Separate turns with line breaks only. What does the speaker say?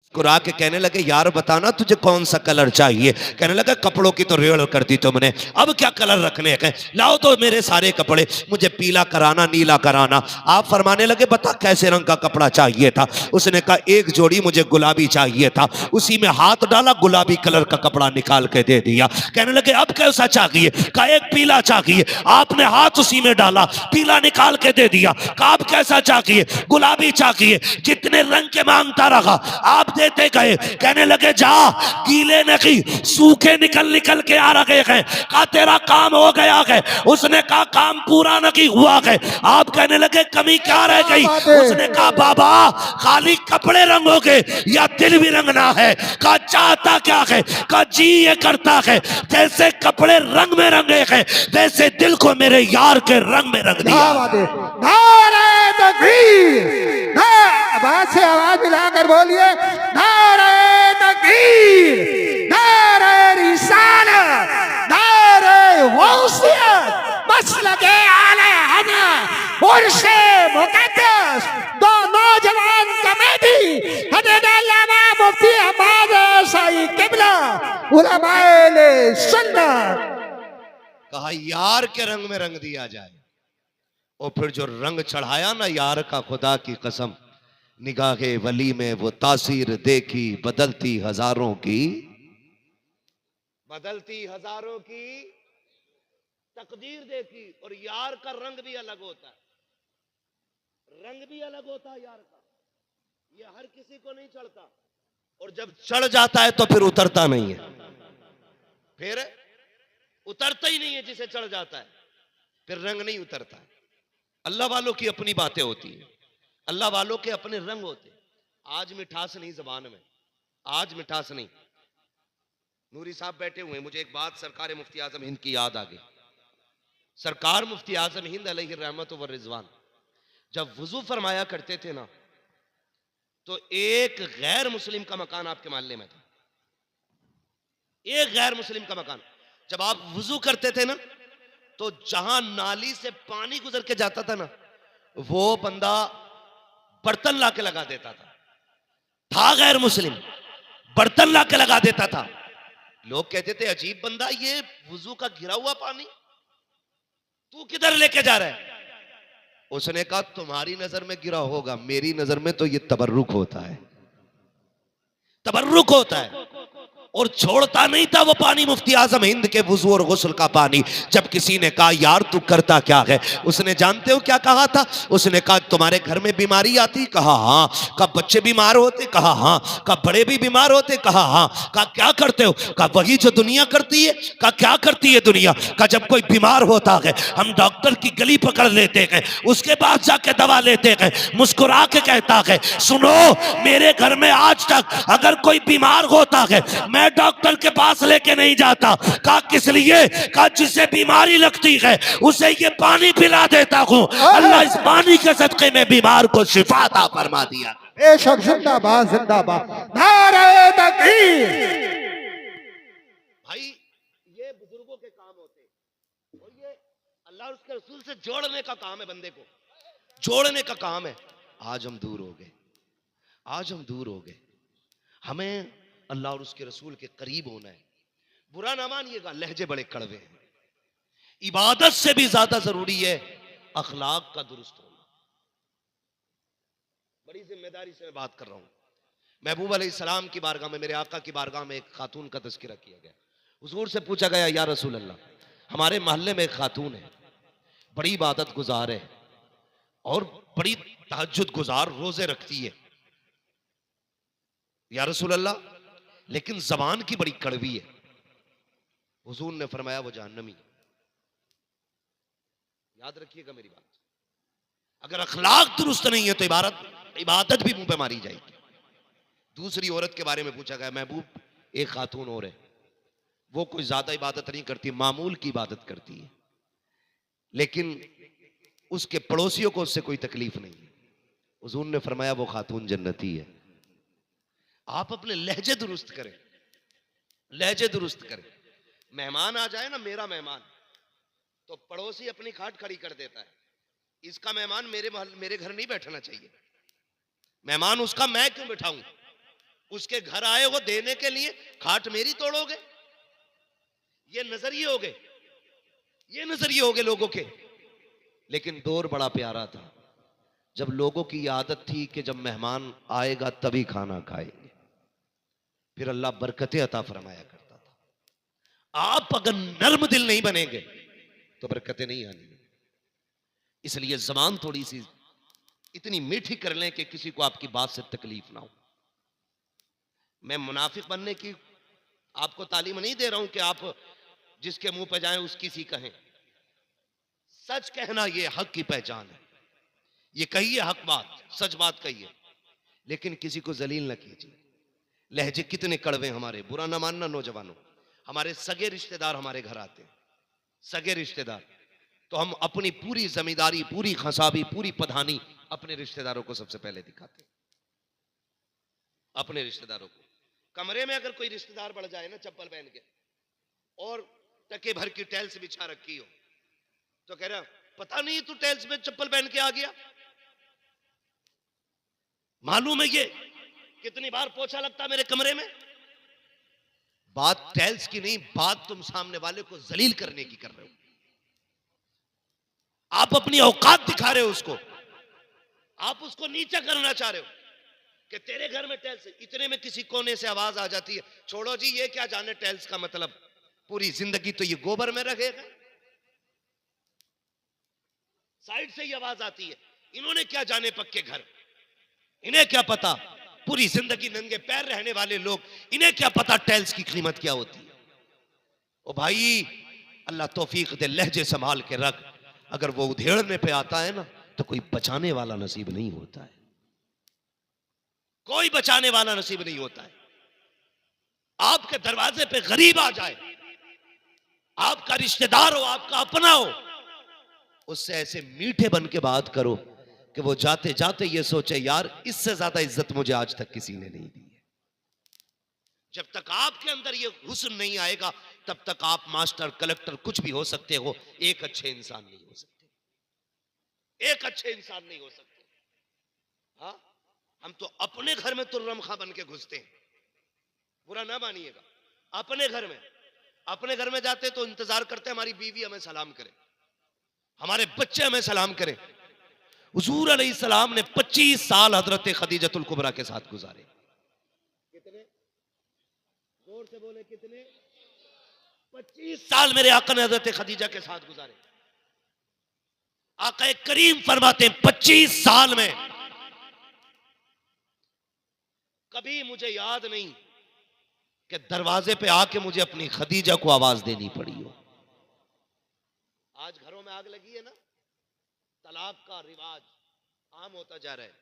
मुस्कुरा के कहने लगे यार बताना तुझे कौन सा कलर चाहिए। कहने लगा कपड़ों की तो रेड़ कर दी तुमने, अब क्या कलर रखने हैं। लाओ तो मेरे सारे कपड़े, मुझे पीला कराना नीला कराना। आप फरमाने लगे बता कैसे रंग का कपड़ा चाहिए था। उसने कहा एक जोड़ी मुझे गुलाबी चाहिए था। उसी में हाथ डाला, गुलाबी कलर का कपड़ा निकाल के दे दिया। कहने लगे अब कैसा चाहिए। कहा एक पीला चाहिए। आपने हाथ उसी में डाला, पीला निकाल के दे दिया। कहा अब कैसा चाहिए। गुलाबी चाहिए। जितने रंग के मांगता रहा आप देते गए। कहने लगे जा गीले नहीं सूखे निकल निकल के आ रहे हैं। कहा तेरा काम हो गया है। उसने कहा काम पूरा नहीं हुआ है। आप कहने लगे कमी क्या रह गई। उसने कहा बाबा खाली कपड़े रंगोगे या दिल भी रंगना है। कहा चाहता क्या है। कहा जी ये करता है जैसे कपड़े रंग में रंगे हैं वैसे दिल को मेरे यार के रंग में रंग दिया।
नारे तकबीर, आवाज से आवाज मिलाकर बोलिए नारे तकबीर, नारे रिसालत, नारे गौसियत, मसलके आले हज़रत मुर्शे मुक़द्दस दो नौजवान कमेटी हज़रत अल्लामा मुफ्ती अहमद सईद किबला उलमाए सुन्नत।
कहा यार के रंग में रंग दिया जाए। और फिर जो रंग चढ़ाया ना यार का, खुदा की कसम निगाहे वली में वो तासीर देखी बदलती हजारों की, बदलती हजारों की तकदीर देखी। और यार का रंग भी अलग होता है, रंग भी अलग होता है यार का। ये हर किसी को नहीं चढ़ता। और जब चढ़ जाता है तो फिर उतरता नहीं है, फिर उतरता ही नहीं है। जिसे चढ़ जाता है फिर रंग नहीं उतरता है। अल्लाह वालों की अपनी बातें होती हैं, अल्लाह वालों के अपने रंग होते हैं। आज मिठास नहीं जबान में, आज मिठास नहीं। नूरी साहब बैठे हुए, मुझे एक बात सरकार मुफ्ती आजम हिंद की याद आ गई। सरकार मुफ्ती आजम हिंद अलैहि रहमत व रिजवान जब वुजू फरमाया करते थे ना, तो एक गैर मुस्लिम का मकान आपके मोहल्ले में था। एक गैर मुस्लिम का मकान। जब आप वुजू करते थे ना, तो जहां नाली से पानी गुजर के जाता था ना, वो बंदा बर्तन ला के लगा देता था गैर मुस्लिम, बर्तन ला के लगा देता था। लोग कहते थे अजीब बंदा, ये वुजू का गिरा हुआ पानी तू किधर लेके जा रहा है। उसने कहा तुम्हारी नजर में गिरा होगा, मेरी नजर में तो ये तबर्रुक होता है, तबर्रुक होता है। और छोड़ता नहीं था वो पानी मुफ्ती आजम हिंद के वुजू और गुस्ल का पानी। जब किसी ने कहा यार तू करता क्या है, उसने जानते हो क्या कहा था। उसने कहा तुम्हारे घर में बीमारी आती। कहा हाँ। कब बच्चे बीमार होते। कहा हाँ। कब बड़े भी बीमार होते। कहा हाँ। कहा क्या करते हो। कहा वही जो दुनिया करती है। कहा क्या करती है दुनिया। कहा जब कोई बीमार होता है हम डॉक्टर की गली पकड़ लेते हैं, उसके बाद जाके दवा लेते हैं। मुस्कुरा के कहता है सुनो मेरे घर में आज तक अगर कोई बीमार होता है मैं डॉक्टर के पास लेके नहीं जाता। कहा किस लिए। कहा जिसे बीमारी लगती है उसे ये पानी पिला देता हूं, अल्लाह इस पानी के सदके में बीमार को शिफा अता फरमा दिया।
बेशक जिंदाबाद जिंदाबाद, नारे तकबीर।
भाई ये बुजुर्गों के काम होते हैं और ये अल्लाह और उसके रसूल से जोड़ने का काम है, बंदे को जोड़ने का काम है। आज हम दूर हो गए, आज हम दूर हो गए। हमें अल्लाह और उसके रसूल के करीब होना है। बुरा ना मानिएगा, लहजे बड़े कड़वे हैं। इबादत से भी ज्यादा जरूरी है अखलाक का दुरुस्त होना। बड़ी जिम्मेदारी से मैं बात कर रहा हूं। महबूब अलैहिस्सलाम की बारगाह में, मेरे आका की बारगाह में एक खातून का तज़किरा किया गया। हुजूर से पूछा गया या रसूल अल्लाह, हमारे मोहल्ले में एक खातून है, बड़ी इबादत गुजार है और बड़ी तहज्जुद गुजार, रोजे रखती है। या रसूल अल्लाह लेकिन जबान की बड़ी कड़वी है। हुजूर ने फरमाया वो जहन्नमी। याद रखिएगा मेरी बात, अगर अखलाक दुरुस्त नहीं है तो इबादत भी मुंह पे मारी जाएगी। दूसरी औरत के बारे में पूछा गया, महबूब एक खातून और है, वो कोई ज्यादा इबादत नहीं करती, मामूल की इबादत करती है, लेकिन उसके पड़ोसियों को उससे कोई तकलीफ नहीं है। हुजूर ने फरमाया वो खातून जन्नती है। आप अपने लहजे दुरुस्त करें, लहजे दुरुस्त करें। मेहमान आ जाए ना, मेरा मेहमान, तो पड़ोसी अपनी खाट खड़ी कर देता है, इसका मेहमान मेरे घर नहीं बैठना चाहिए, मेहमान उसका मैं क्यों बिठाऊं। उसके घर आए हो देने के लिए, खाट मेरी तोड़ोगे? ये नजरिए हो गए, ये नजरिए हो गए लोगों के। लेकिन दौर बड़ा प्यारा था, जब लोगों की आदत थी कि जब मेहमान आएगा तभी खाना खाएंगे, फिर अल्लाह बरकतें अता फरमाया करता था। आप अगर नर्म दिल नहीं बनेंगे तो बरकतें नहीं आनी। इसलिए जबान थोड़ी सी इतनी मीठी कर लें कि किसी को आपकी बात से तकलीफ ना हो। मैं मुनाफिक बनने की आपको तालीम नहीं दे रहा हूं कि आप जिसके मुंह पे जाएं उसकी सी कहें। सच कहना यह हक की पहचान है। ये कहिए हक बात, सच बात कहिए, लेकिन किसी को जलील न कीजिए। लहजे कितने कड़वे हमारे, बुरा ना मानना नौजवानों। हमारे सगे रिश्तेदार हमारे घर आते हैं, सगे रिश्तेदार, तो हम अपनी पूरी जमींदारी, पूरी खसाबी, पूरी पधानी अपने रिश्तेदारों को सबसे पहले दिखाते हैं। अपने रिश्तेदारों को कमरे में अगर कोई रिश्तेदार बढ़ जाए ना चप्पल पहन के और टके भर की टाइल्स बिछा रखी हो, तो कह रहा पता नहीं तू टाइल्स में चप्पल पहन के आ गया। मालूम है ये कितनी बार पोछा लगता मेरे कमरे में। बात टाइल्स की नहीं, बात तुम सामने वाले को जलील करने की कर रहे हो। आप अपनी औकात दिखा रहे हो उसको, आप उसको नीचा करना चाह रहे हो कि तेरे घर में टाइल्स है। इतने में किसी कोने से आवाज आ जाती है, छोड़ो जी ये क्या जाने टाइल्स का मतलब, पूरी जिंदगी तो ये गोबर में रहेगा। साइड से ही आवाज आती है, इन्होंने क्या जाने पक्के घर, इन्हें क्या पता, पूरी जिंदगी नंगे पैर रहने वाले लोग, इन्हें क्या पता टाइल्स की कीमत क्या होती है। ओ भाई अल्लाह तौफीक दे, लहजे संभाल के रख। अगर वो उधेड़ने पे आता है ना तो कोई बचाने वाला नसीब नहीं होता है, कोई बचाने वाला नसीब नहीं होता है। आपके दरवाजे पे गरीब आ जाए, आपका रिश्तेदार हो, आपका अपना हो, उससे ऐसे मीठे बन के बात करो कि वो जाते जाते ये सोचे यार इससे ज्यादा इज्जत मुझे आज तक किसी ने नहीं दी है। जब तक आपके अंदर ये हुस्न नहीं आएगा तब तक आप मास्टर कलेक्टर कुछ भी हो सकते हो, एक अच्छे इंसान नहीं हो सकते, एक अच्छे इंसान नहीं हो सकते। हाँ, हम तो अपने घर में तुर्रम खां बन के घुसते हैं, बुरा ना मानिएगा। अपने घर में जाते तो इंतजार करते हमारी बीवी हमें सलाम करे, हमारे बच्चे हमें सलाम करें। हुजूर अलैहिस्सलाम ने 25 साल हजरत खदीजतुल कुबरा के साथ गुजारे। कितने? जोर से बोले कितने? 25 साल मेरे आका ने हजरत खदीजा के साथ गुजारे। आका करीम फरमाते हैं 25 साल में कभी मुझे याद नहीं कि दरवाजे पे आके मुझे अपनी खदीजा को आवाज देनी पड़ी हो। आज घरों में आग लगी है ना, तलाक का रिवाज आम होता जा रहा है।